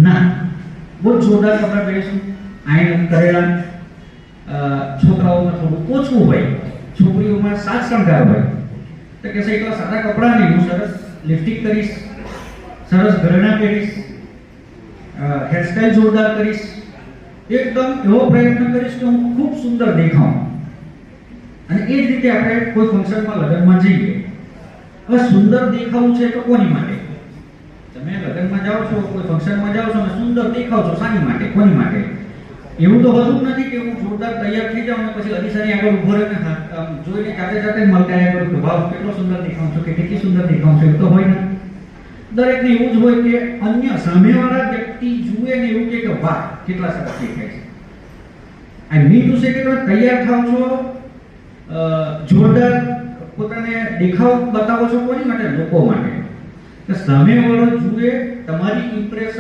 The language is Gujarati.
ના, બહુ જોરદાર કપડાં પહેરીશું, આયન કરેલા, છોકરાઓમાં થોડું ઓછું હોય, છોકરીઓમાં સાત શણગાર હોય. તો કે છે એટલા સાદા કપડાં નહીં, હું સરસ લિપસ્ટિક કરીશ, સરસ ઘરેણાં પહેરીશ, હેરસ્ટાઈલ જોરદાર કરીશ, એકદમ એવો પ્રયત્ન કરીશ કે હું ખૂબ સુંદર દેખાઉં. અને એ જ રીતે આપણે કોઈ ફંક્શનમાં લગ્નમાં જઈએ, હવે સુંદર દેખાવું છે તો કોની માટે? તમે લગ્નમાં જાઓ છો, કોઈ ફંક્શનમાં જાઓ છો અને સુંદર દેખાવ છો, શાની માટે, કોની માટે? એવું તો હોતું જ નથી કે હું જોરદાર તૈયાર થઈ જાઉં અને પછી અરીસાની આગળ ઉભો રહીને જોઈને જાતે જાતે મલકાયા કરું કે વાહ કેટલો સુંદર દેખાવ છો, કે કેટલી સુંદર દેખાવ છો. એવું તો હોય ને. દરેકને એવું જ હોય કે અન્ય સામેવાળા વ્યક્તિ જુએ ને એવું કે વાહ કેટલા સરસ દેખાય છે. આઈ મીન ટુ સે કે તમે તૈયાર થાવ છો, જોરદાર પોતાને દેખાવ બતાવો છો, કોની માટે? લોકો માટે. સામેવાળો જુએ, તમારી ઇમ્પ્રેશન